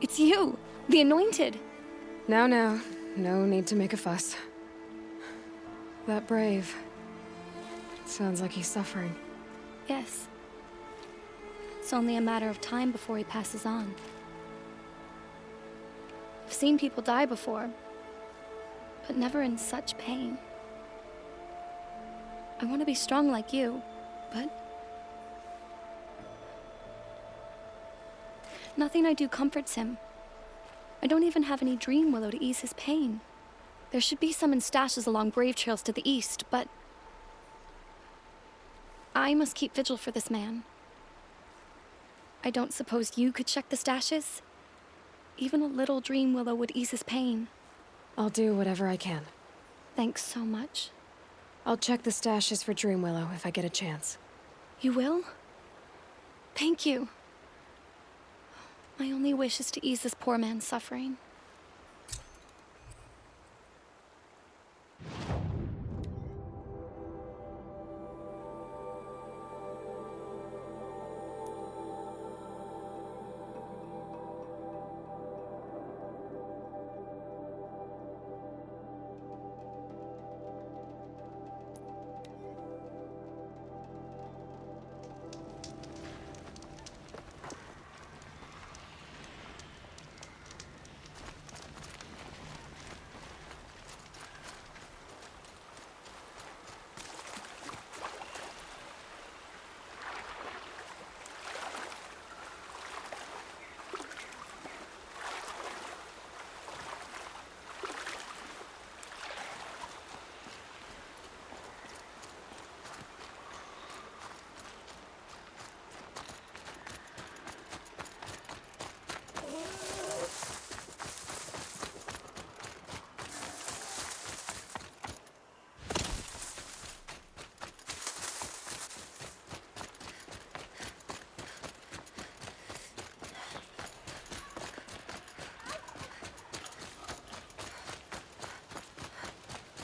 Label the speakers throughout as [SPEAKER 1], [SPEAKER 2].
[SPEAKER 1] It's you, the Anointed.
[SPEAKER 2] Now, no need to make a fuss. That Brave. Sounds like he's suffering.
[SPEAKER 1] Yes. It's only a matter of time before he passes on. I've seen people die before, but never in such pain. I want to be strong like you, but nothing I do comforts him. I don't even have any Dream Willow to ease his pain. There should be some in stashes along Brave Trails to the east, but I must keep vigil for this man. I don't suppose you could check the stashes? Even a little Dream Willow would ease his pain.
[SPEAKER 2] I'll do whatever I can.
[SPEAKER 1] Thanks so much.
[SPEAKER 2] I'll check the stashes for Dream Willow if I get a chance.
[SPEAKER 1] You will? Thank you. My only wish is to ease this poor man's suffering.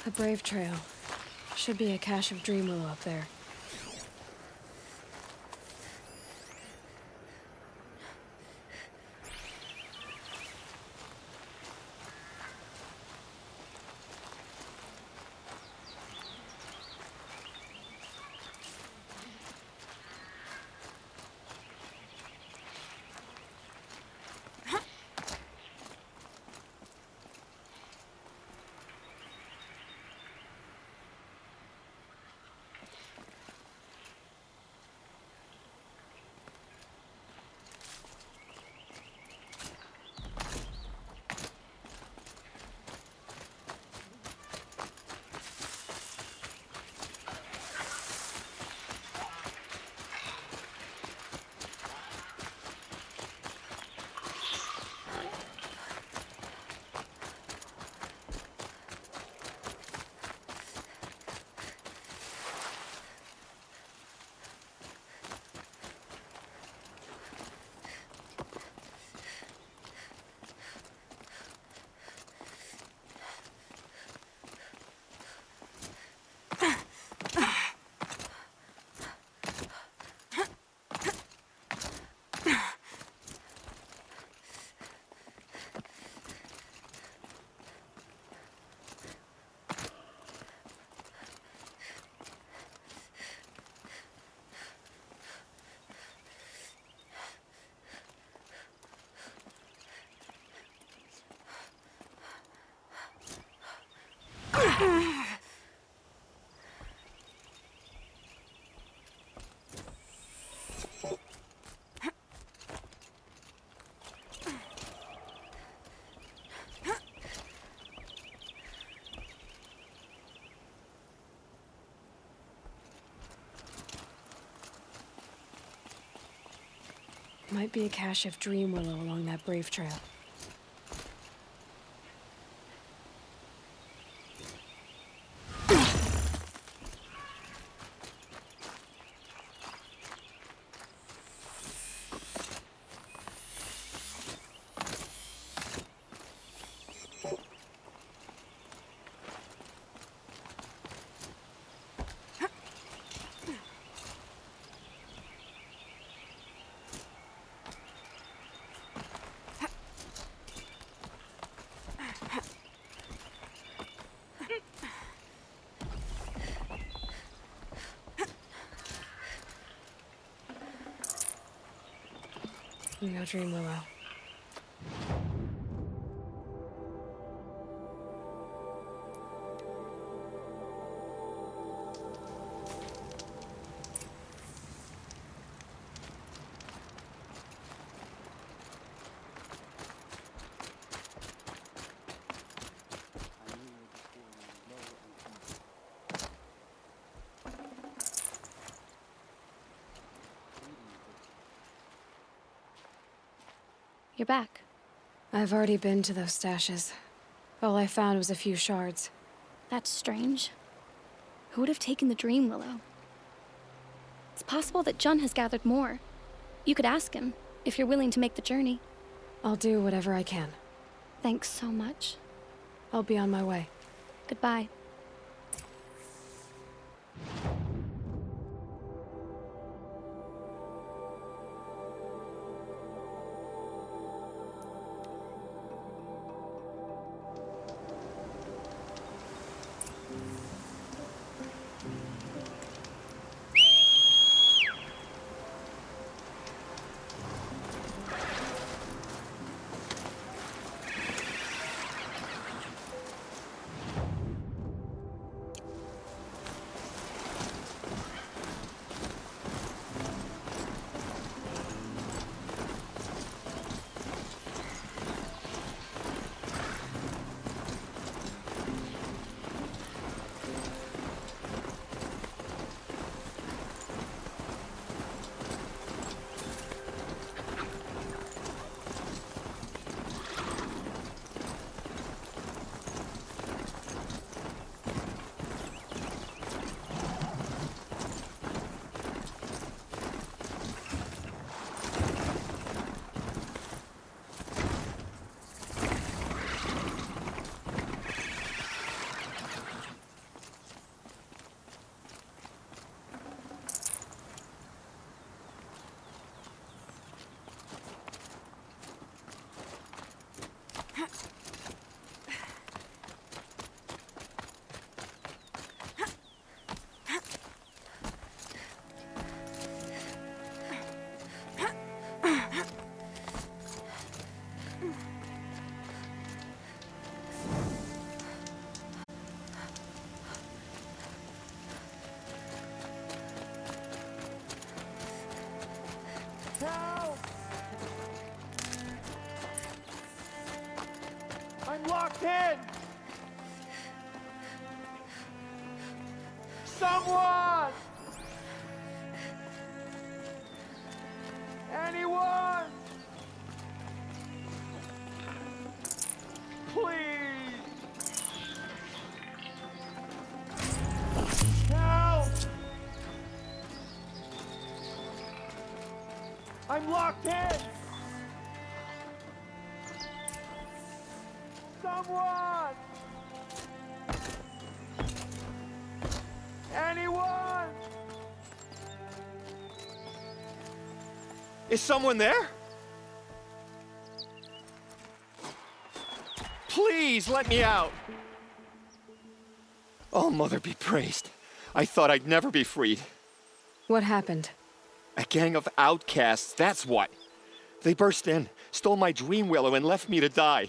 [SPEAKER 2] The Brave Trail. Should be a cache of Dream Willow up there. Might be a cache of Dream Willow along that Brave Trail. No Dream Willow.
[SPEAKER 1] You're back.
[SPEAKER 2] I've already been to those stashes. All I found was a few shards.
[SPEAKER 1] That's strange. Who would have taken the Dream Willow? It's possible that Jun has gathered more. You could ask him, if you're willing to make the journey.
[SPEAKER 2] I'll do whatever I can.
[SPEAKER 1] Thanks so much.
[SPEAKER 2] I'll be on my way.
[SPEAKER 1] Goodbye.
[SPEAKER 3] Help! I'm locked in! Someone! Anyone! Please! Help! I'm locked in! Someone! Anyone! Is someone there? Please let me out! Oh, Mother be praised. I thought I'd never be freed.
[SPEAKER 2] What happened?
[SPEAKER 3] A gang of outcasts, that's what. They burst in, stole my Dream Willow, and left me to die.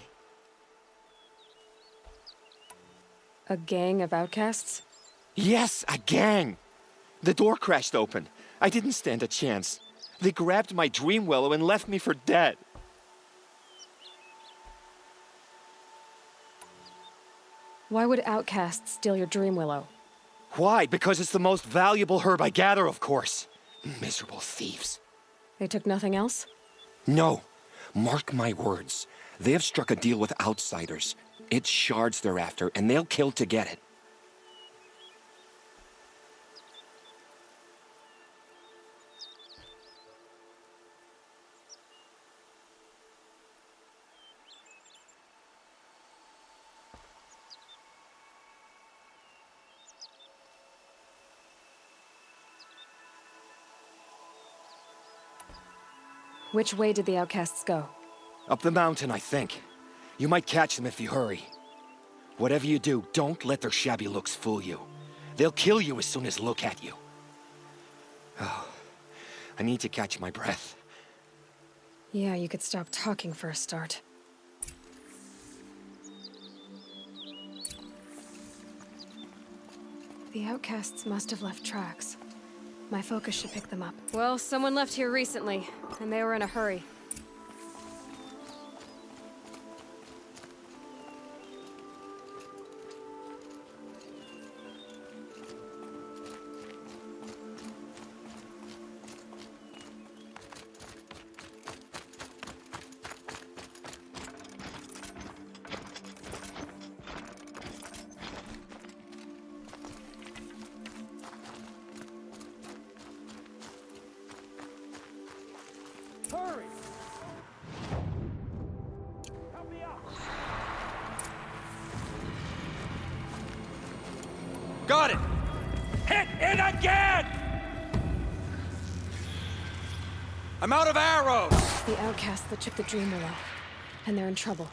[SPEAKER 2] A gang of outcasts?
[SPEAKER 3] Yes, a gang. The door crashed open. I didn't stand a chance. They grabbed my Dream Willow and left me for dead.
[SPEAKER 2] Why would outcasts steal your Dream Willow?
[SPEAKER 3] Why? Because it's the most valuable herb I gather, of course. Miserable thieves.
[SPEAKER 2] They took nothing else?
[SPEAKER 3] No. Mark my words. They have struck a deal with outsiders. It's shards they're after, and they'll kill to get it.
[SPEAKER 2] Which way did the outcasts go?
[SPEAKER 3] Up the mountain, I think. You might catch them if you hurry. Whatever you do, don't let their shabby looks fool you. They'll kill you as soon as look at you. Oh, I need to catch my breath.
[SPEAKER 2] Yeah, you could stop talking for a start. The outcasts must have left tracks. My focus should pick them up. Well, someone left here recently, and they were in a hurry.
[SPEAKER 3] Hurry! Help me out! Got it! Hit it again! I'm out of arrows!
[SPEAKER 2] The outcasts that took the Dream Willow, and they're in trouble.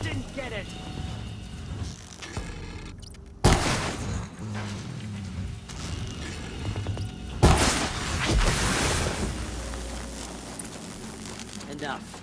[SPEAKER 3] Didn't get it! Enough.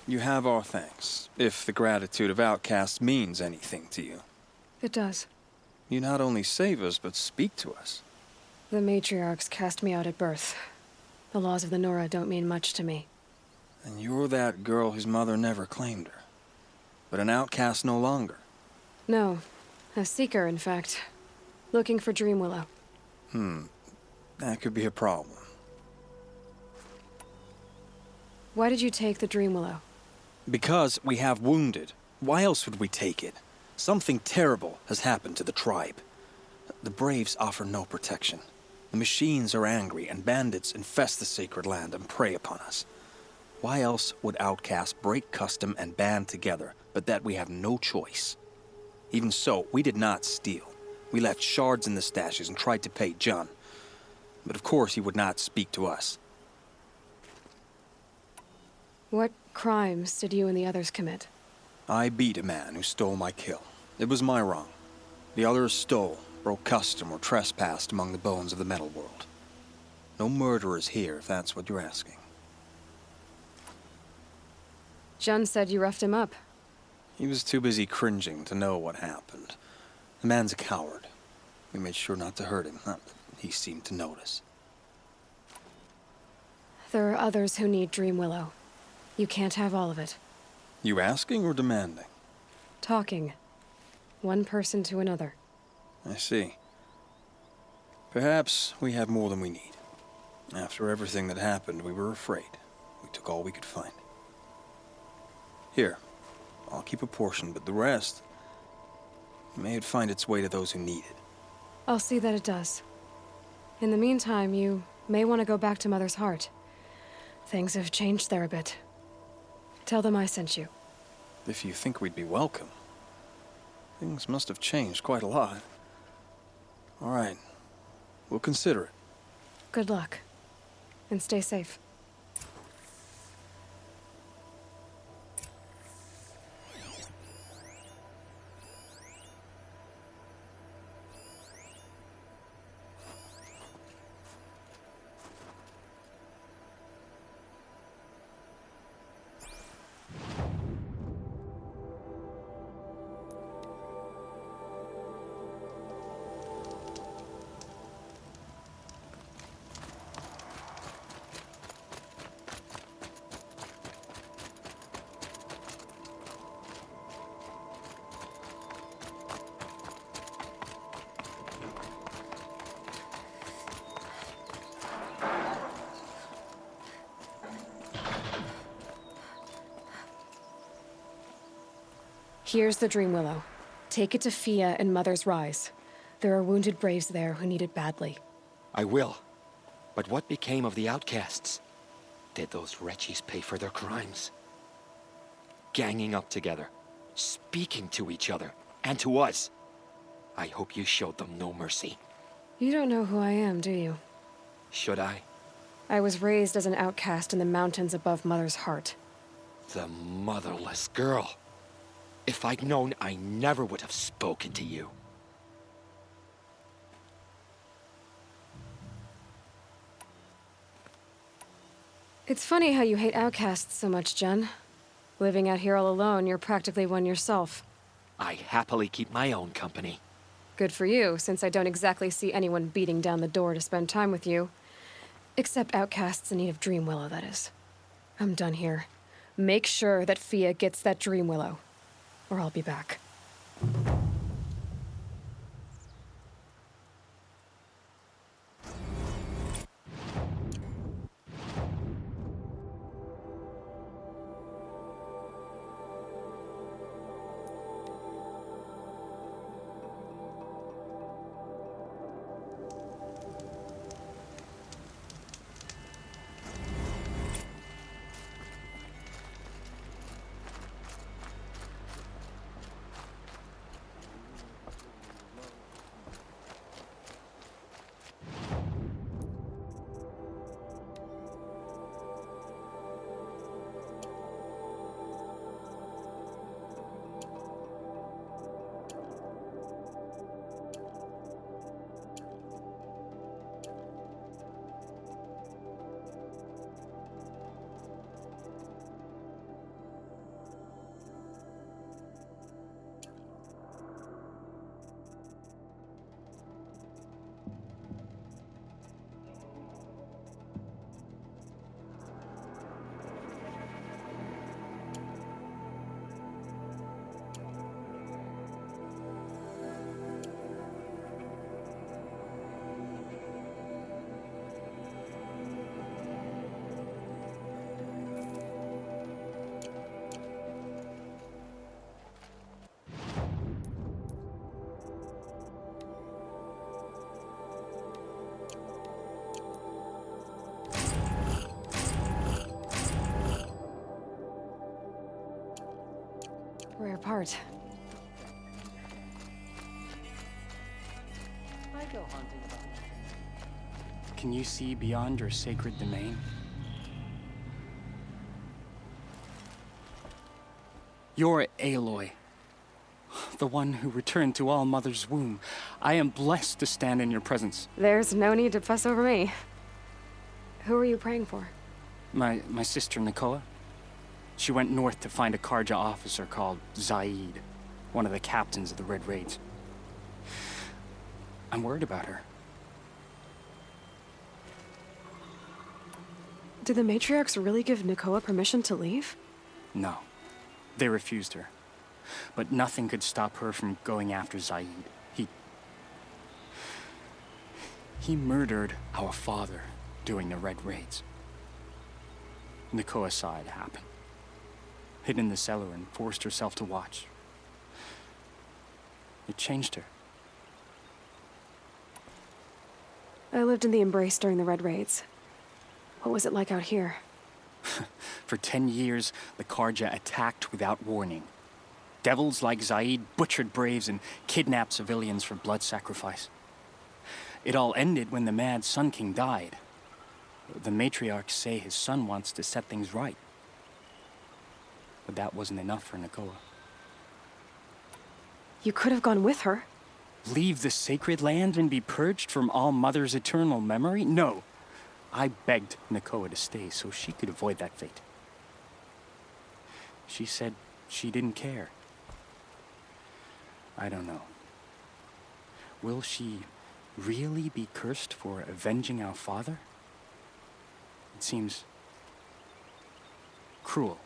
[SPEAKER 4] You have our thanks, if the gratitude of outcasts means anything to you.
[SPEAKER 2] It does.
[SPEAKER 4] You not only save us, but speak to us.
[SPEAKER 2] The matriarchs cast me out at birth. The laws of the Nora don't mean much to me.
[SPEAKER 4] And you're that girl whose mother never claimed her. But an outcast no longer.
[SPEAKER 2] No. A seeker, in fact. Looking for Dream Willow.
[SPEAKER 4] That could be a problem.
[SPEAKER 2] Why did you take the Dream Willow?
[SPEAKER 4] Because we have wounded. Why else would we take it? Something terrible has happened to the tribe. The Braves offer no protection. The machines are angry, and bandits infest the sacred land and prey upon us. Why else would outcasts break custom and band together, but that we have no choice? Even so, we did not steal. We left shards in the stashes and tried to pay John. But of course he would not speak to us.
[SPEAKER 2] What crimes did you and the others commit?
[SPEAKER 4] I beat a man who stole my kill. It was my wrong. The others stole, broke custom, or trespassed among the bones of the metal world. No murderers here, if that's what you're asking.
[SPEAKER 2] Jun said you roughed him up.
[SPEAKER 4] He was too busy cringing to know what happened. The man's a coward. We made sure not to hurt him. He seemed to notice.
[SPEAKER 2] There are others who need Dream Willow. You can't have all of it.
[SPEAKER 4] You asking or demanding?
[SPEAKER 2] Talking. One person to another.
[SPEAKER 4] I see. Perhaps we have more than we need. After everything that happened, we were afraid. We took all we could find. Here, I'll keep a portion, but the rest may it find its way to those who need it.
[SPEAKER 2] I'll see that it does. In the meantime, you may want to go back to Mother's Heart. Things have changed there a bit. Tell them I sent you.
[SPEAKER 4] If you think we'd be welcome. Things must have changed quite a lot. All right. We'll consider it.
[SPEAKER 2] Good luck. And stay safe. Here's the Dream Willow. Take it to Fia and Mother's Rise. There are wounded braves there who need it badly.
[SPEAKER 3] I will. But what became of the outcasts? Did those wretches pay for their crimes? Ganging up together, speaking to each other, and to us. I hope you showed them no mercy.
[SPEAKER 2] You don't know who I am, do you?
[SPEAKER 3] Should I?
[SPEAKER 2] I was raised as an outcast in the mountains above Mother's Heart.
[SPEAKER 3] The motherless girl. If I'd known, I never would have spoken to you.
[SPEAKER 2] It's funny how you hate outcasts so much, Jen. Living out here all alone, you're practically one yourself.
[SPEAKER 3] I happily keep my own company.
[SPEAKER 2] Good for you, since I don't exactly see anyone beating down the door to spend time with you. Except outcasts in need of Dream Willow, that is. I'm done here. Make sure that Fia gets that Dream Willow, or I'll be back. Rare part.
[SPEAKER 5] Can you see beyond your sacred domain? You're Aloy, the one who returned to All Mother's womb. I am blessed to stand in your presence.
[SPEAKER 2] There's no need to fuss over me. Who are you praying for?
[SPEAKER 5] My sister Nakoa. She went north to find a Karja officer called Zaid, one of the captains of the Red Raids. I'm worried about her.
[SPEAKER 2] Did the matriarchs really give Nakoa permission to leave?
[SPEAKER 5] No, they refused her. But nothing could stop her from going after Zaid. He murdered our father during the Red Raids. Nakoa saw it happen. hid in the cellar and forced herself to watch. It changed her.
[SPEAKER 2] I lived in the Embrace during the Red Raids. What was it like out here?
[SPEAKER 5] For 10 years, the Karja attacked without warning. Devils like Zaid butchered braves and kidnapped civilians for blood sacrifice. It all ended when the Mad Sun King died. The matriarchs say his son wants to set things right. But that wasn't enough for Nakoa.
[SPEAKER 2] You could have gone with her.
[SPEAKER 5] Leave the sacred land and be purged from All Mother's eternal memory? No. I begged Nakoa to stay so she could avoid that fate. She said she didn't care. I don't know. Will she really be cursed for avenging our father? It seems cruel.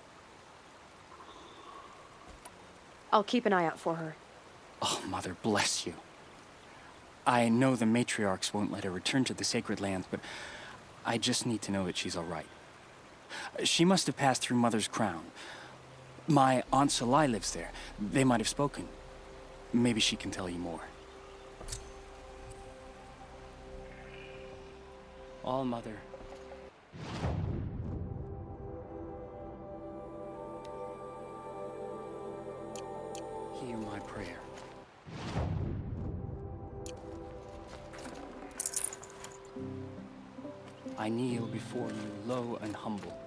[SPEAKER 2] I'll keep an eye out for her.
[SPEAKER 5] Oh, Mother, bless you. I know the matriarchs won't let her return to the sacred lands, but I just need to know that she's all right. She must have passed through Mother's crown. My Aunt Salai lives there. They might have spoken. Maybe she can tell you more. All Mother. Hear my prayer. I kneel before you, low and humble.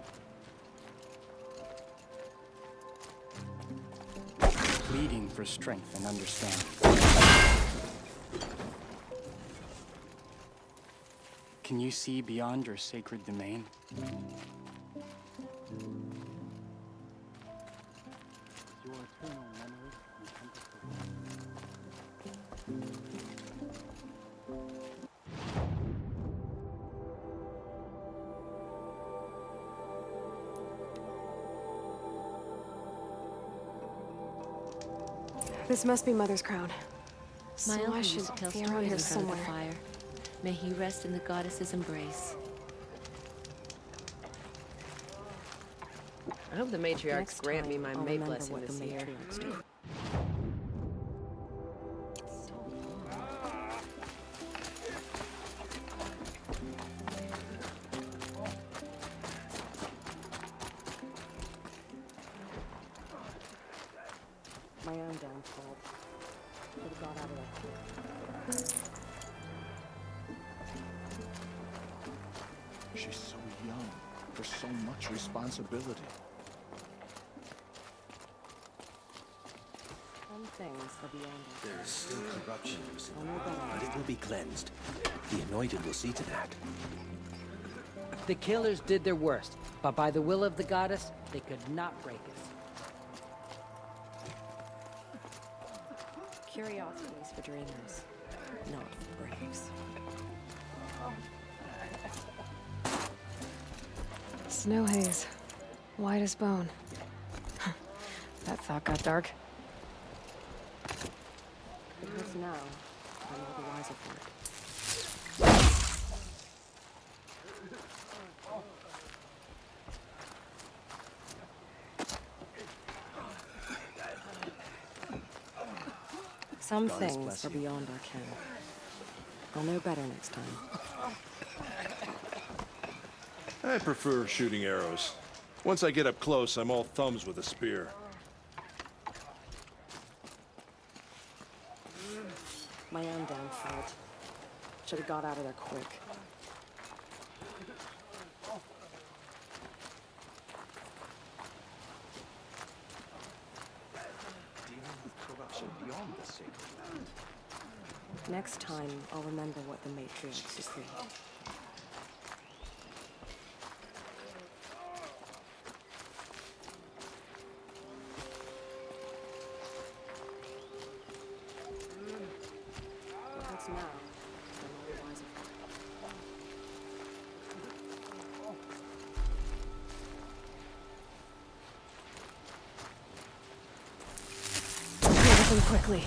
[SPEAKER 5] Pleading for strength and understanding. Can you see beyond your sacred domain? Your eternal memory encompass the world.
[SPEAKER 2] This must be Mother's crown.
[SPEAKER 6] My
[SPEAKER 2] So
[SPEAKER 6] uncle
[SPEAKER 2] I
[SPEAKER 6] used
[SPEAKER 2] should
[SPEAKER 6] to tell
[SPEAKER 2] be around
[SPEAKER 6] stories
[SPEAKER 2] here
[SPEAKER 6] in front of the
[SPEAKER 2] somewhere.
[SPEAKER 6] fire. May he rest in the goddess's embrace.
[SPEAKER 7] I hope the matriarchs
[SPEAKER 6] Next
[SPEAKER 7] grant me
[SPEAKER 6] time,
[SPEAKER 7] my
[SPEAKER 6] I'll
[SPEAKER 7] mate
[SPEAKER 6] remember
[SPEAKER 7] blessing
[SPEAKER 6] what
[SPEAKER 7] this
[SPEAKER 6] the
[SPEAKER 7] year.
[SPEAKER 6] matriarchs do.
[SPEAKER 7] My own downfall. Should have got out of that.
[SPEAKER 8] She's so young, for so much responsibility.
[SPEAKER 7] Some things are beyond us.
[SPEAKER 9] There is still corruption, but it will be cleansed. The Anointed will see to that.
[SPEAKER 10] The killers did their worst, but by the will of the goddess, they could not break us.
[SPEAKER 7] Curiosity is for dreamers, not for braves.
[SPEAKER 2] Snow haze. White as bone. That thought got dark.
[SPEAKER 7] It hurts now, but I'm all the wiser for it. Some things are beyond our ken. I'll know better next time.
[SPEAKER 11] I prefer shooting arrows. Once I get up close, I'm all thumbs with a spear.
[SPEAKER 7] My own downfall. Should have got out of there quick.
[SPEAKER 8] Dealing with corruption beyond the sacred land.
[SPEAKER 7] Next time, I'll remember what the matriarchs decreed. What hurts now? I'm all the wiser for it.
[SPEAKER 2] Clear them quickly.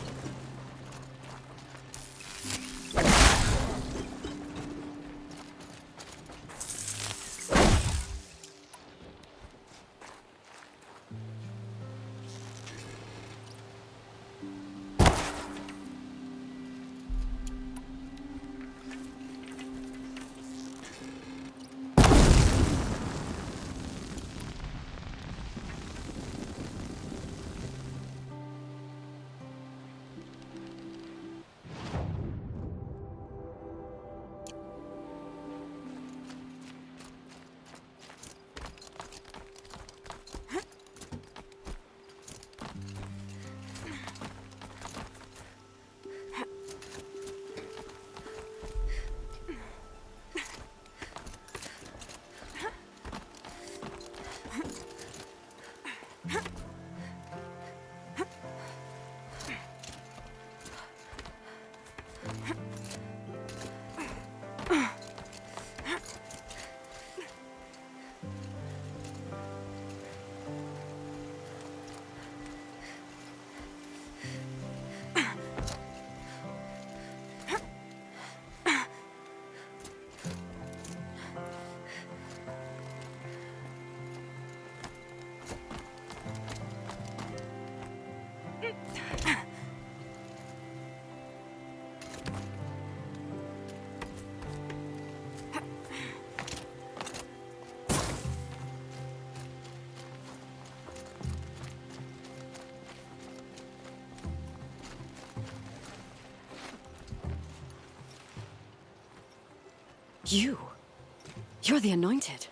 [SPEAKER 12] You're the Anointed.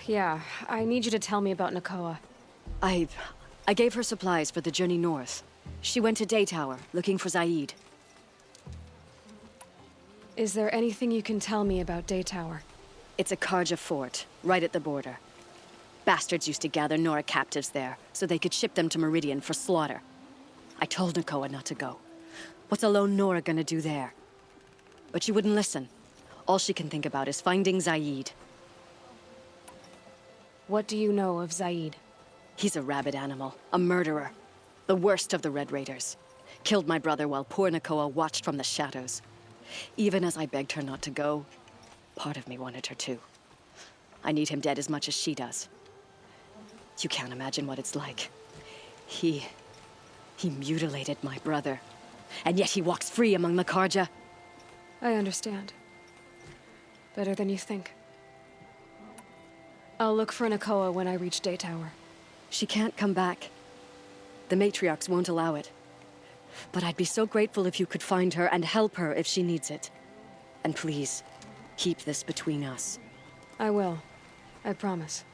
[SPEAKER 2] Yeah, I need you to tell me about Nakoa.
[SPEAKER 12] I gave her supplies for the journey north. She went to Daytower, looking for Zaid.
[SPEAKER 2] Is there anything you can tell me about Daytower?
[SPEAKER 12] It's a Karja fort, right at the border. Bastards used to gather Nora captives there, so they could ship them to Meridian for slaughter. I told Nakoa not to go. What's a lone Nora gonna do there? But she wouldn't listen. All she can think about is finding Zaid.
[SPEAKER 2] What do you know of Zaid?
[SPEAKER 12] He's a rabid animal, a murderer. The worst of the Red Raiders. Killed my brother while poor Nakoa watched from the shadows. Even as I begged her not to go, part of me wanted her to. I need him dead as much as she does. You can't imagine what it's like. He mutilated my brother. And yet he walks free among the Karja.
[SPEAKER 2] I understand. Better than you think. I'll look for Nakoa when I reach Daytower.
[SPEAKER 12] She can't come back. The matriarchs won't allow it. But I'd be so grateful if you could find her and help her if she needs it. And please, keep this between us.
[SPEAKER 2] I will. I promise.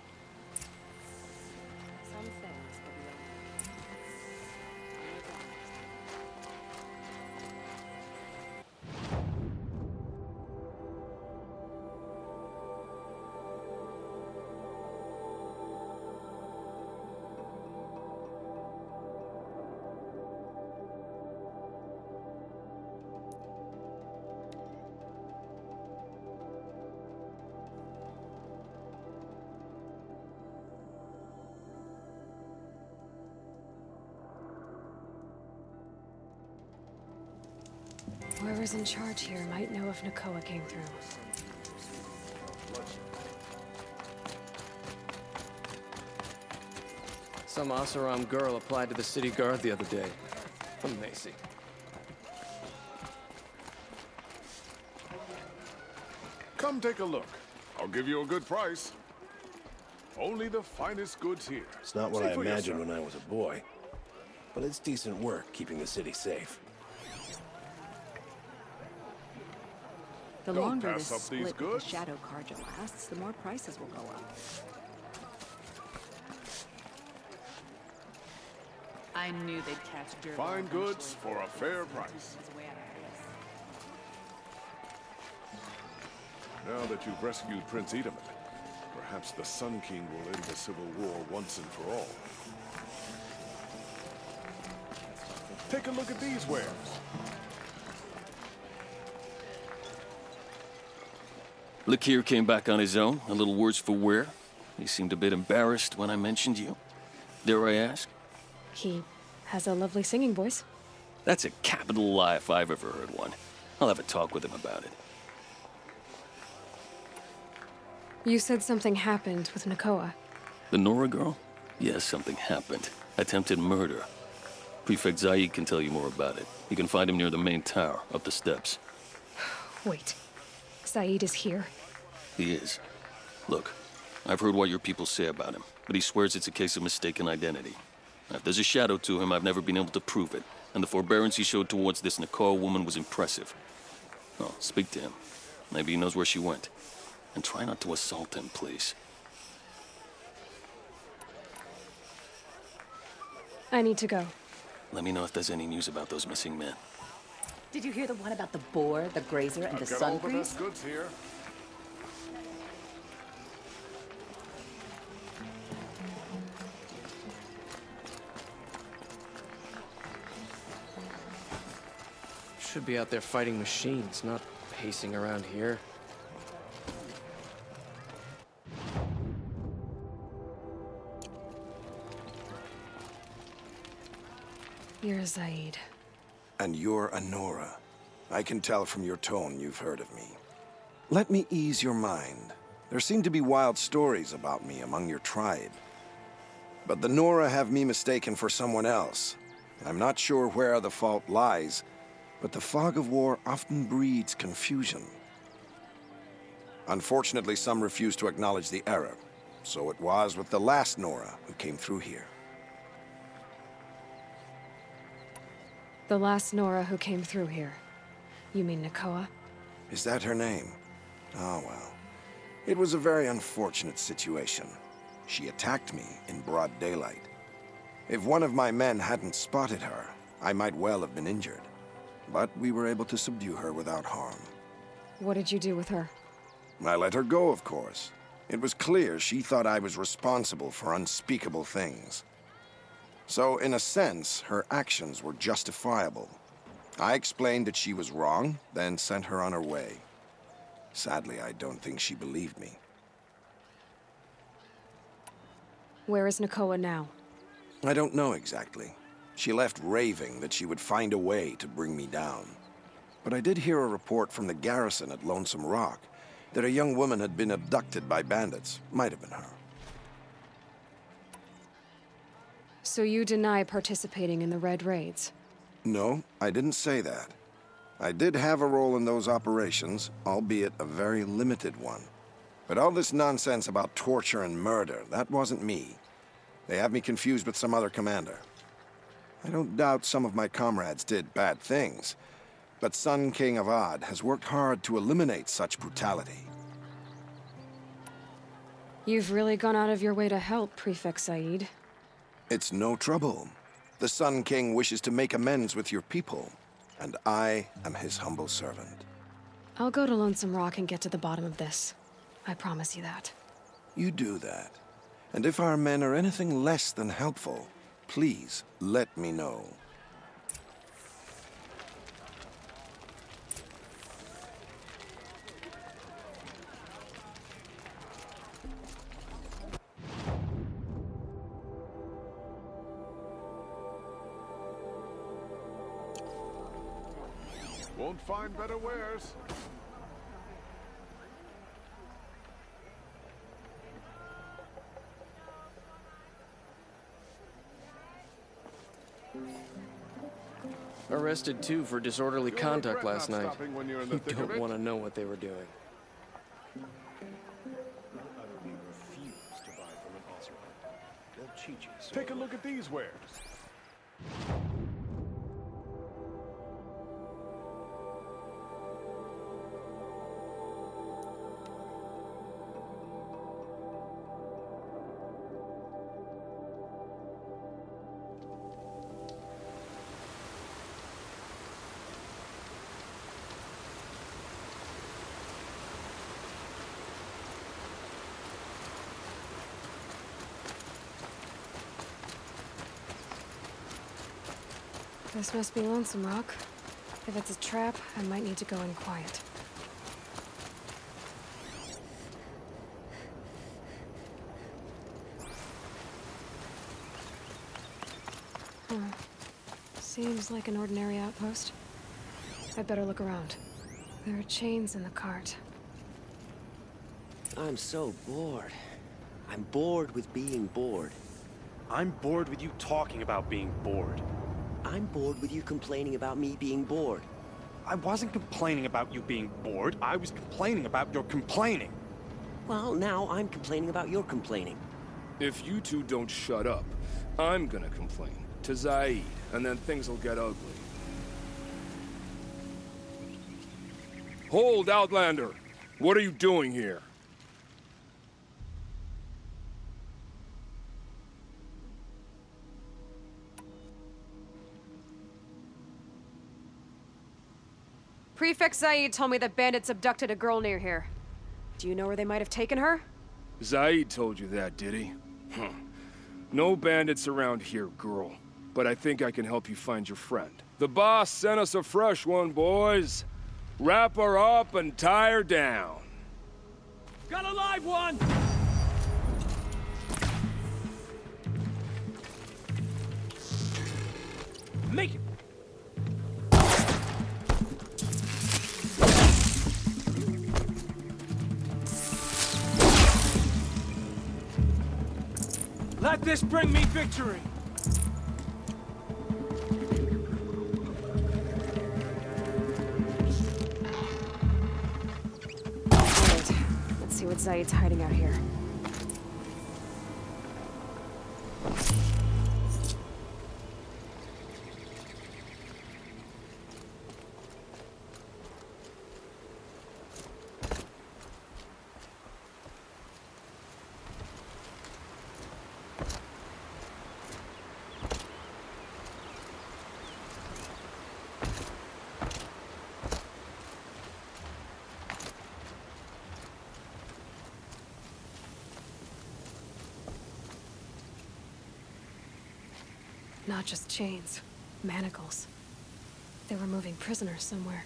[SPEAKER 2] Whoever's in charge here might know if Nakoa came through.
[SPEAKER 13] Some Oseram girl applied to the city guard the other day. Amazing.
[SPEAKER 8] Come take a look. I'll give you a good price. Only the finest goods here.
[SPEAKER 9] It's not what
[SPEAKER 8] See
[SPEAKER 9] I
[SPEAKER 8] for
[SPEAKER 9] imagined
[SPEAKER 8] yourself.
[SPEAKER 9] when I was a boy. But it's decent work keeping the city safe.
[SPEAKER 6] The
[SPEAKER 8] Don't
[SPEAKER 6] longer
[SPEAKER 8] pass
[SPEAKER 6] this
[SPEAKER 8] up these
[SPEAKER 6] split with
[SPEAKER 8] goods.
[SPEAKER 6] the Shadow Karja lasts, the more prices will go up.
[SPEAKER 14] I knew they'd catch Durbo
[SPEAKER 8] Fine
[SPEAKER 14] eventually.
[SPEAKER 8] goods for a fair price. Now that you've rescued Prince Edaman, perhaps the Sun King will end the civil war once and for all. Take a look at these wares.
[SPEAKER 15] Lakir came back on his own, a little worse for wear. He seemed a bit embarrassed when I mentioned you. Dare I ask?
[SPEAKER 2] He has a lovely singing voice.
[SPEAKER 15] That's a capital lie if I've ever heard one. I'll have a talk with him about it.
[SPEAKER 2] You said something happened with Nakoa.
[SPEAKER 15] The Nora girl? Yes, something happened. Attempted murder. Prefect Zaid can tell you more about it. You can find him near the main tower, up the steps.
[SPEAKER 2] Wait. Zaid is here.
[SPEAKER 15] He is. Look, I've heard what your people say about him, but he swears it's a case of mistaken identity. If there's a shadow to him, I've never been able to prove it, and the forbearance he showed towards this Nakoa woman was impressive. Oh, speak to him. Maybe he knows where she went. And try not to assault him, please.
[SPEAKER 2] I need to go.
[SPEAKER 15] Let me know if there's any news about those missing men.
[SPEAKER 14] Did you hear the one about the boar, the grazer, and the
[SPEAKER 8] I've got
[SPEAKER 14] sun
[SPEAKER 8] all the
[SPEAKER 14] priest?
[SPEAKER 8] best goods here.
[SPEAKER 13] Should be out there fighting machines, not pacing around here.
[SPEAKER 2] You're Zaid.
[SPEAKER 16] And you're a Nora. I can tell from your tone you've heard of me. Let me ease your mind. There seem to be wild stories about me among your tribe. But the Nora have me mistaken for someone else. I'm not sure where the fault lies, but the fog of war often breeds confusion. Unfortunately, some refuse to acknowledge the error. So it was with the last Nora who came through here.
[SPEAKER 2] The last Nora who came through here. You mean Nakoa?
[SPEAKER 16] Is that her name? Oh, well. It was a very unfortunate situation. She attacked me in broad daylight. If one of my men hadn't spotted her, I might well have been injured. But we were able to subdue her without harm.
[SPEAKER 2] What did you do with her?
[SPEAKER 16] I let her go, of course. It was clear she thought I was responsible for unspeakable things. So, in a sense, her actions were justifiable. I explained that she was wrong, then sent her on her way. Sadly, I don't think she believed me.
[SPEAKER 2] Where is Nakoa now?
[SPEAKER 16] I don't know exactly. She left raving that she would find a way to bring me down. But I did hear a report from the garrison at Lonesome Rock that a young woman had been abducted by bandits. Might have been her.
[SPEAKER 2] So you deny participating in the Red Raids?
[SPEAKER 16] No, I didn't say that. I did have a role in those operations, albeit a very limited one. But all this nonsense about torture and murder, that wasn't me. They have me confused with some other commander. I don't doubt some of my comrades did bad things, but Sun King Avad has worked hard to eliminate such brutality.
[SPEAKER 2] You've really gone out of your way to help, Prefect Saeed.
[SPEAKER 16] It's no trouble. The Sun King wishes to make amends with your people, and I am his humble servant.
[SPEAKER 2] I'll go to Lonesome Rock and get to the bottom of this. I promise you that.
[SPEAKER 16] You do that. And if our men are anything less than helpful, please let me know.
[SPEAKER 8] Won't find better wares.
[SPEAKER 13] Arrested too for disorderly
[SPEAKER 8] You'll
[SPEAKER 13] conduct
[SPEAKER 8] regret
[SPEAKER 13] last
[SPEAKER 8] not
[SPEAKER 13] night.
[SPEAKER 8] stopping when you're in the
[SPEAKER 13] You
[SPEAKER 8] thick of
[SPEAKER 13] don't
[SPEAKER 8] it.
[SPEAKER 13] want to know what they were doing.
[SPEAKER 8] Take a look at these wares.
[SPEAKER 2] This must be Lonesome Rock. If it's a trap, I might need to go in quiet. Huh. Seems like an ordinary outpost. I'd better look around. There are chains in the cart.
[SPEAKER 9] I'm so bored. I'm bored with being bored.
[SPEAKER 17] I'm bored with you talking about being bored.
[SPEAKER 9] I'm bored with you complaining about me being bored.
[SPEAKER 17] I wasn't complaining about you being bored. I was complaining about your complaining.
[SPEAKER 9] Well, now I'm complaining about your complaining.
[SPEAKER 18] If you two don't shut up, I'm gonna complain to Zaid, and then things will get ugly. Hold, Outlander! What are you doing here?
[SPEAKER 2] Prefect Zaid told me that bandits abducted a girl near here. Do you know where they might have taken her?
[SPEAKER 18] Zaid told you that, did he? No bandits around here, girl. But I think I can help you find your friend. The boss sent us a fresh one, boys. Wrap her up and tie her down.
[SPEAKER 17] Got a live one! Make it! Let this bring me victory!
[SPEAKER 2] see what Zaid's hiding out here. Not just chains, manacles. They were moving prisoners somewhere.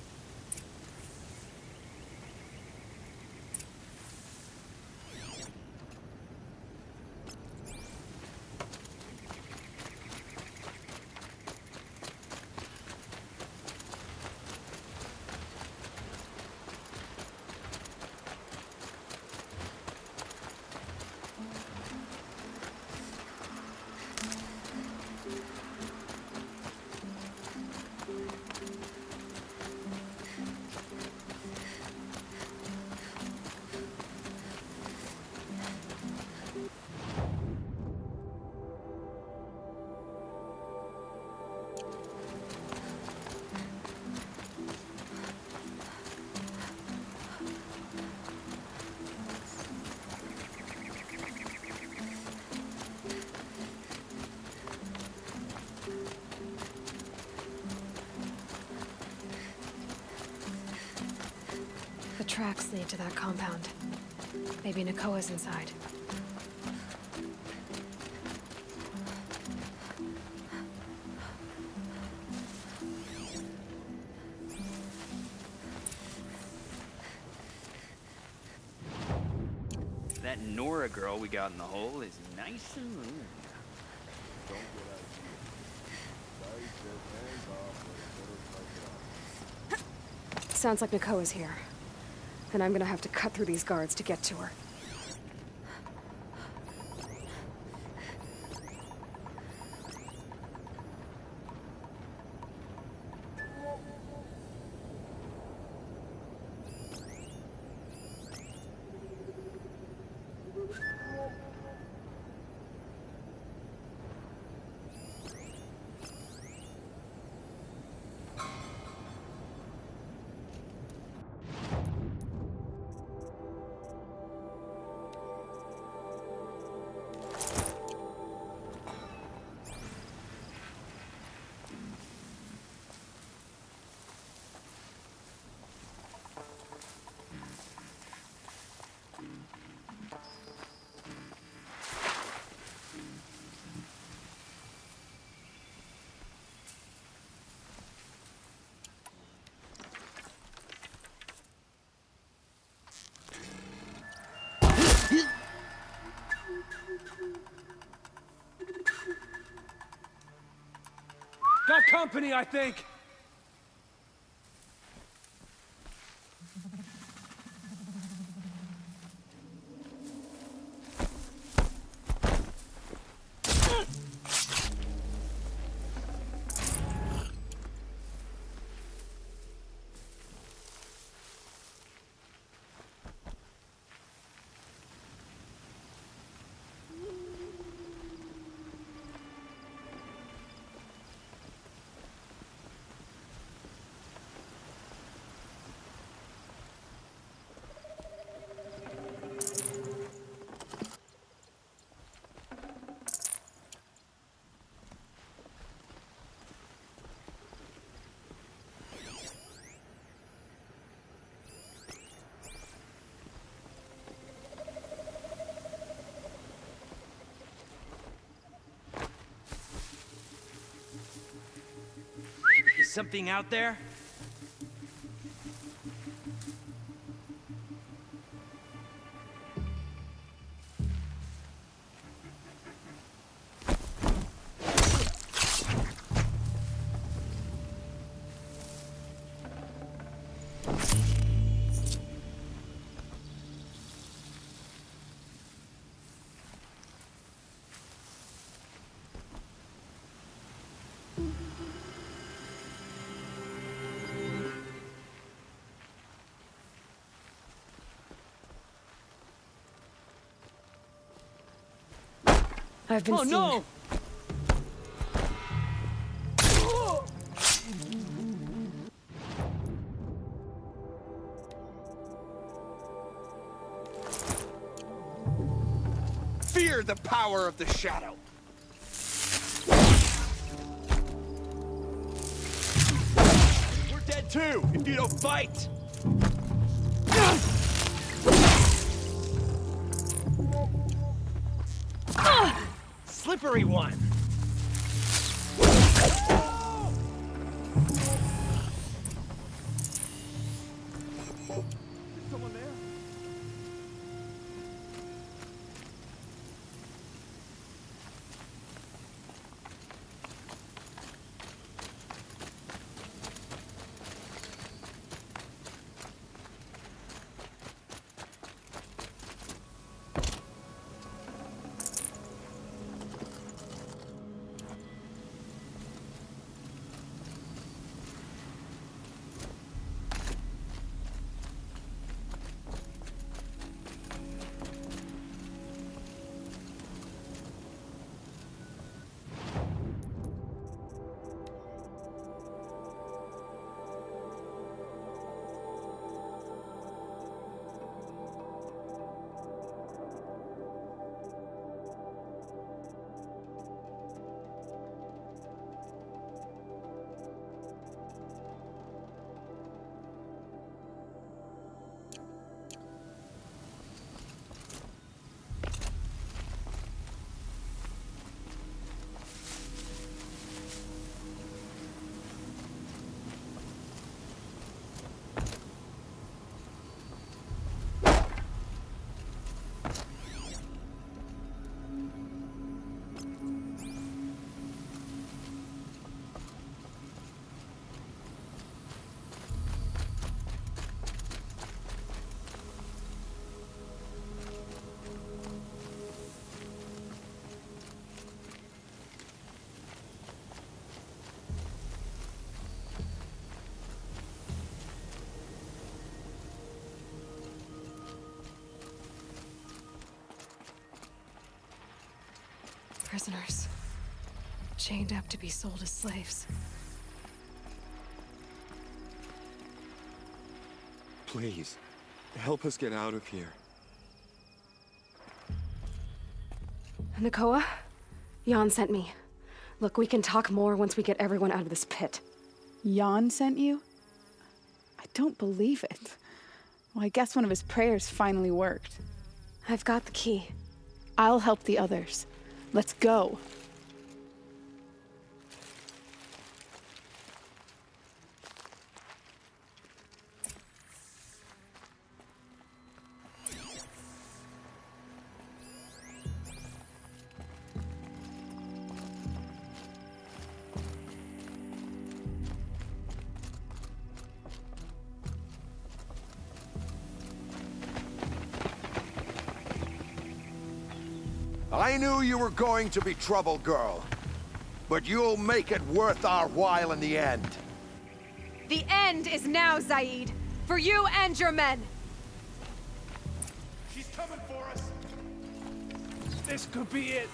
[SPEAKER 2] The tracks lead to that compound. Maybe Nakoa's inside.
[SPEAKER 19] That Nora girl we got in the hole is nice and loose.
[SPEAKER 2] Sounds like Nakoa's here. And I'm gonna have to cut through these guards to get to her.
[SPEAKER 18] Got company, I think!
[SPEAKER 19] Is something out there?
[SPEAKER 2] I've been
[SPEAKER 5] Oh,
[SPEAKER 2] seen.
[SPEAKER 5] no!
[SPEAKER 20] Fear the power of the shadow. We're dead too, if you don't fight. Slippery one. Someone there?
[SPEAKER 2] Prisoners. Chained up to be sold as slaves.
[SPEAKER 3] Please, help us get out of here.
[SPEAKER 2] Nakoa? Jan sent me. Look, we can talk more once we get everyone out of this pit.
[SPEAKER 21] Jan sent you? I don't believe it. Well, I guess one of his prayers finally worked.
[SPEAKER 2] I've got the key.
[SPEAKER 21] I'll help the others. Let's go.
[SPEAKER 16] I knew you were going to be trouble, girl. But you'll make it worth our while in the end.
[SPEAKER 2] The end is now, Zaid. For you and your men.
[SPEAKER 20] She's coming for us. This could be it.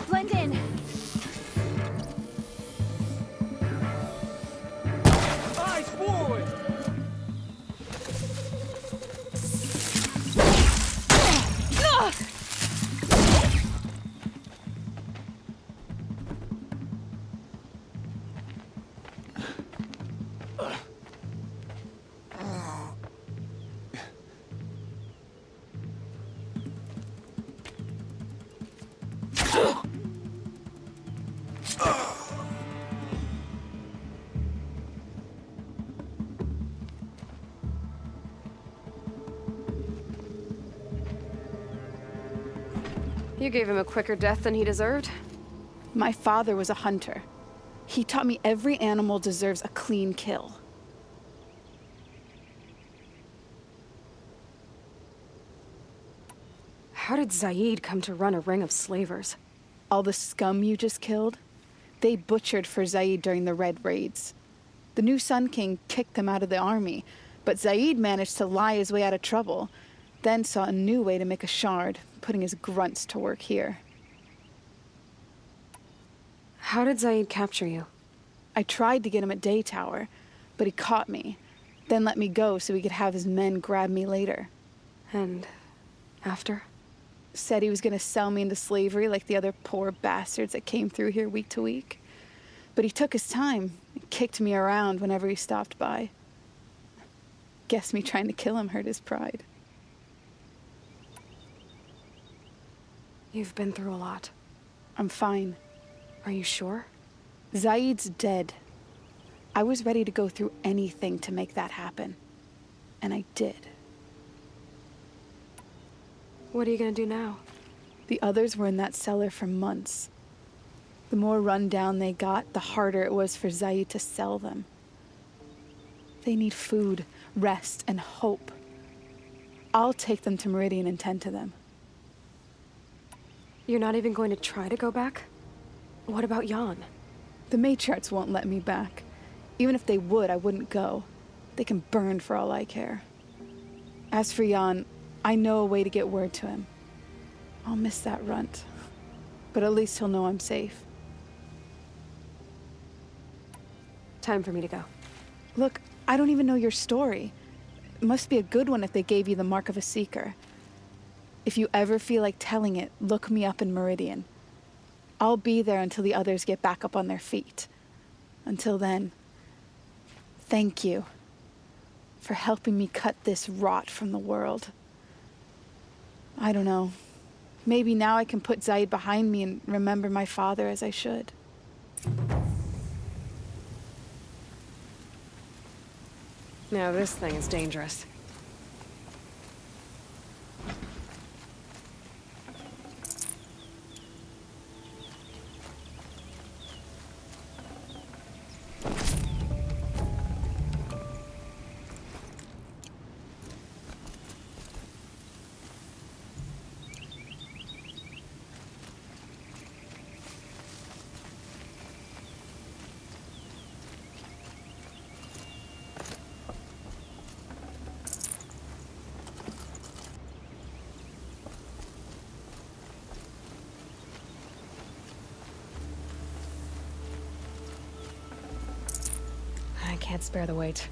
[SPEAKER 1] Blend in.
[SPEAKER 20] Eyes forward!
[SPEAKER 2] You gave him a quicker death than he deserved.
[SPEAKER 21] My father was a hunter. He taught me every animal deserves a clean kill.
[SPEAKER 2] How did Zaid come to run a ring of slavers?
[SPEAKER 21] All the scum you just killed, they butchered for Zaid during the Red Raids. The new Sun King kicked them out of the army, but Zaid managed to lie his way out of trouble, then saw a new way to make a shard, putting his grunts to work here.
[SPEAKER 2] How did Zaid capture you?
[SPEAKER 21] I tried to get him at Day Tower, but he caught me, then let me go so he could have his men grab me later.
[SPEAKER 2] And after?
[SPEAKER 21] Said he was going to sell me into slavery like the other poor bastards that came through here week to week. But he took his time and kicked me around whenever he stopped by. Guess me trying to kill him hurt his pride.
[SPEAKER 2] You've been through a lot.
[SPEAKER 21] I'm fine.
[SPEAKER 2] Are you sure?
[SPEAKER 21] Zaid's dead. I was ready to go through anything to make that happen. And I did.
[SPEAKER 2] What are you gonna do now?
[SPEAKER 21] The others were in that cellar for months. The more run down they got, the harder it was for Zaid to sell them. They need food, rest, and hope. I'll take them to Meridian and tend to them.
[SPEAKER 2] You're not even going to try to go back? What about Jan?
[SPEAKER 21] The matriarchs won't let me back. Even if they would, I wouldn't go. They can burn for all I care. As for Jan, I know a way to get word to him. I'll miss that runt. But at least he'll know I'm safe.
[SPEAKER 2] Time for me to go.
[SPEAKER 21] Look, I don't even know your story. It must be a good one if they gave you the mark of a seeker. If you ever feel like telling it, look me up in Meridian. I'll be there until the others get back up on their feet. Until then, thank you for helping me cut this rot from the world. I don't know. Maybe now I can put Zaid behind me and remember my father as I should.
[SPEAKER 2] Now this thing is dangerous. I can't spare the weight.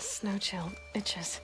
[SPEAKER 2] Snow chill itches.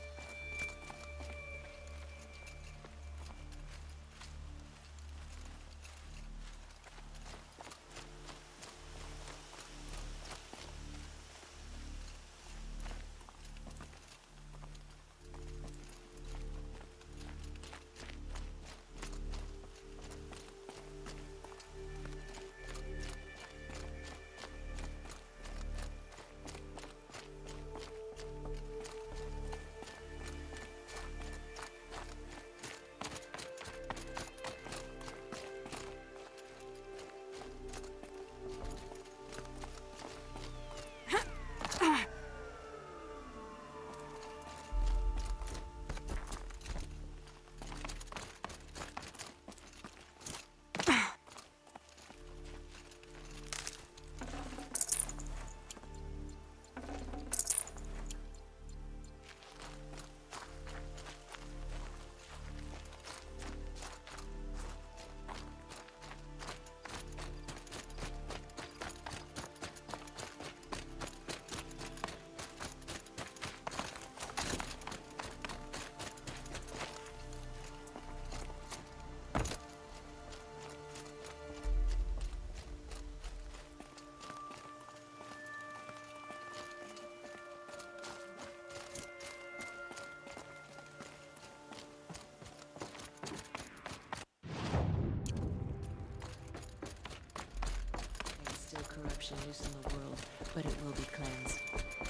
[SPEAKER 4] loosen the world, but it will be cleansed.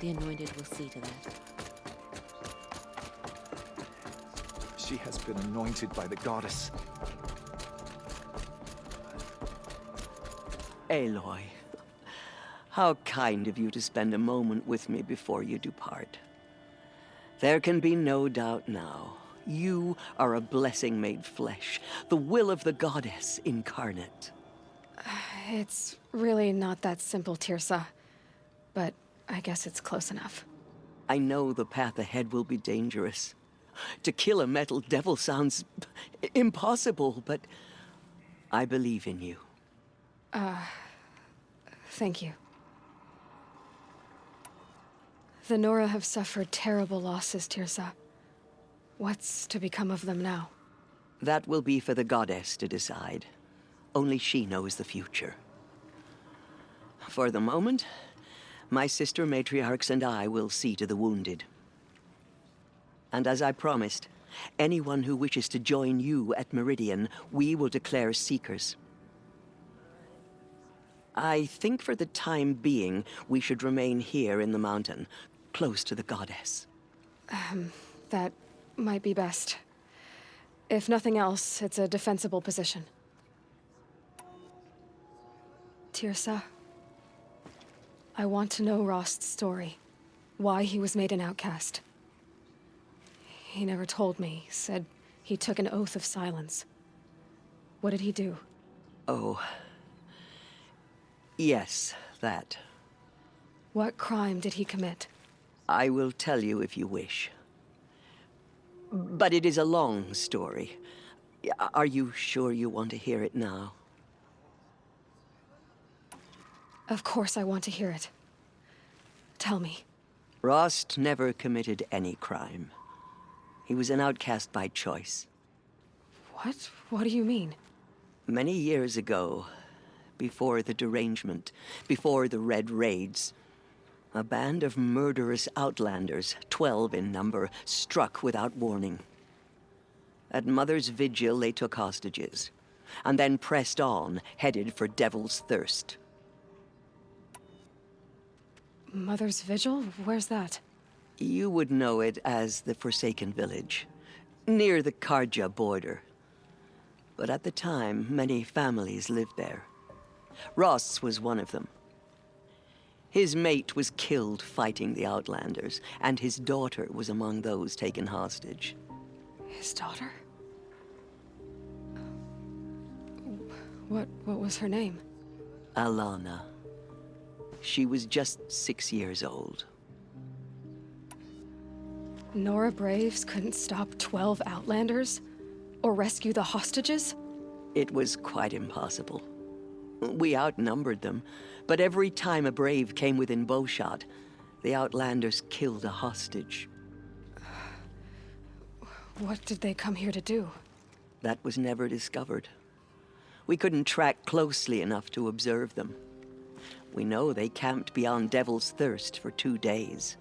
[SPEAKER 4] The Anointed will see to that.
[SPEAKER 22] She has been anointed by the goddess.
[SPEAKER 23] Aloy, how kind of you to spend a moment with me before you depart. There can be no doubt now. You are a blessing made flesh, the will of the goddess incarnate.
[SPEAKER 2] It's really not that simple, Tirsa. But I guess it's close enough.
[SPEAKER 23] I know the path ahead will be dangerous. To kill a metal devil sounds impossible, but I believe in you.
[SPEAKER 2] Thank you. The Nora have suffered terrible losses, Tirsa. What's to become of them now?
[SPEAKER 23] That will be for the goddess to decide. Only she knows the future. For the moment, my sister matriarchs and I will see to the wounded. And as I promised, anyone who wishes to join you at Meridian, we will declare seekers. I think for the time being, we should remain here in the mountain, close to the goddess.
[SPEAKER 2] That might be best. If nothing else, it's a defensible position. Tirsa, I want to know Rost's story. Why he was made an outcast. He never told me. Said he took an oath of silence. What did he do?
[SPEAKER 23] Oh. Yes, that.
[SPEAKER 2] What crime did he commit?
[SPEAKER 23] I will tell you if you wish. But it is a long story. Are you sure you want to hear it now?
[SPEAKER 2] Of course I want to hear it. Tell me.
[SPEAKER 23] Rost never committed any crime. He was an outcast by choice.
[SPEAKER 2] What? What do you mean?
[SPEAKER 23] Many years ago, before the derangement, before the Red Raids, a band of murderous outlanders, 12 in number, struck without warning. At Mother's Vigil, they took hostages, and then pressed on, headed for Devil's Thirst.
[SPEAKER 2] Mother's Vigil? Where's that?
[SPEAKER 23] You would know it as the Forsaken Village, near the Karja border. But at the time, many families lived there. Rost's was one of them. His mate was killed fighting the Outlanders, and his daughter was among those taken hostage.
[SPEAKER 2] His daughter? What was her name?
[SPEAKER 23] Alana. She was just 6 years old.
[SPEAKER 2] Nora Braves couldn't stop 12 Outlanders? Or rescue the hostages?
[SPEAKER 23] It was quite impossible. We outnumbered them, but every time a Brave came within bowshot, the Outlanders killed a hostage.
[SPEAKER 2] What did they come here to do?
[SPEAKER 23] That was never discovered. We couldn't track closely enough to observe them. We know they camped beyond Devil's Thirst for 2 days.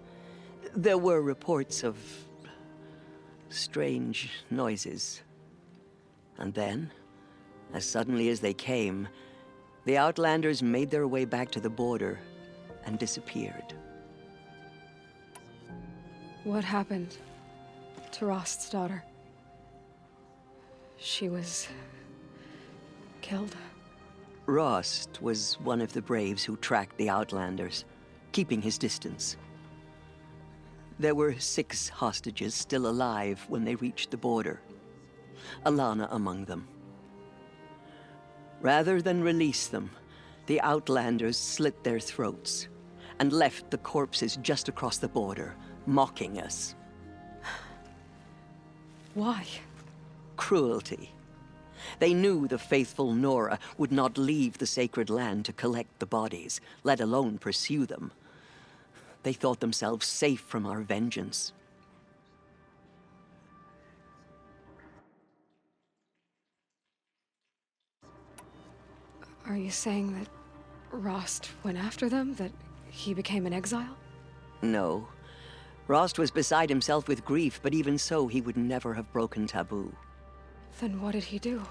[SPEAKER 23] There were reports of strange noises. And then, as suddenly as they came, the Outlanders made their way back to the border and disappeared.
[SPEAKER 2] What happened to Rost's daughter? She was killed?
[SPEAKER 23] Rost was one of the Braves who tracked the Outlanders, keeping his distance. There were 6 hostages still alive when they reached the border. Alana among them. Rather than release them, the Outlanders slit their throats and left the corpses just across the border, mocking us.
[SPEAKER 2] Why?
[SPEAKER 23] Cruelty. They knew the faithful Nora would not leave the sacred land to collect the bodies, let alone pursue them. They thought themselves safe from our vengeance.
[SPEAKER 2] Are you saying that Rost went after them? That he became an exile?
[SPEAKER 23] No. Rost was beside himself with grief, but even so, he would never have broken taboo.
[SPEAKER 2] Then what did he do?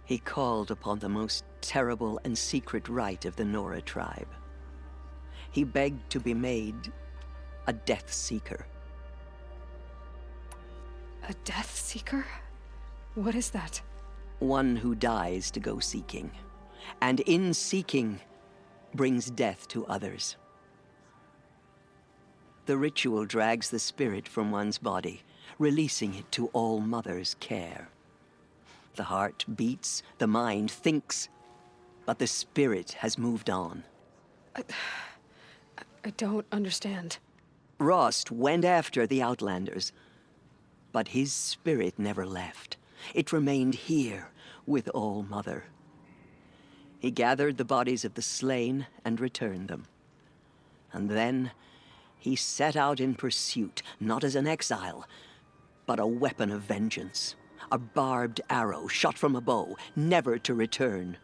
[SPEAKER 23] He called upon the most terrible and secret rite of the Nora tribe, He begged to be made a Death Seeker.
[SPEAKER 2] A Death Seeker? What is that?
[SPEAKER 23] One who dies to go seeking, and in seeking, brings death to others. The ritual drags the spirit from one's body, releasing it to All Mother's care. The heart beats, the mind thinks, but the spirit has moved on.
[SPEAKER 2] I don't understand.
[SPEAKER 23] Rost went after the Outlanders, but his spirit never left. It remained here with All Mother. He gathered the bodies of the slain and returned them. And then he set out in pursuit, not as an exile, but a weapon of vengeance. A barbed arrow shot from a bow, never to return.